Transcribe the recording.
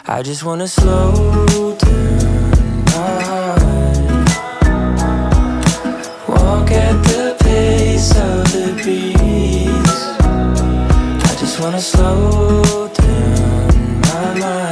I just wanna slow down my heart, walk at the pace of the breeze. I just wanna slow down my mind.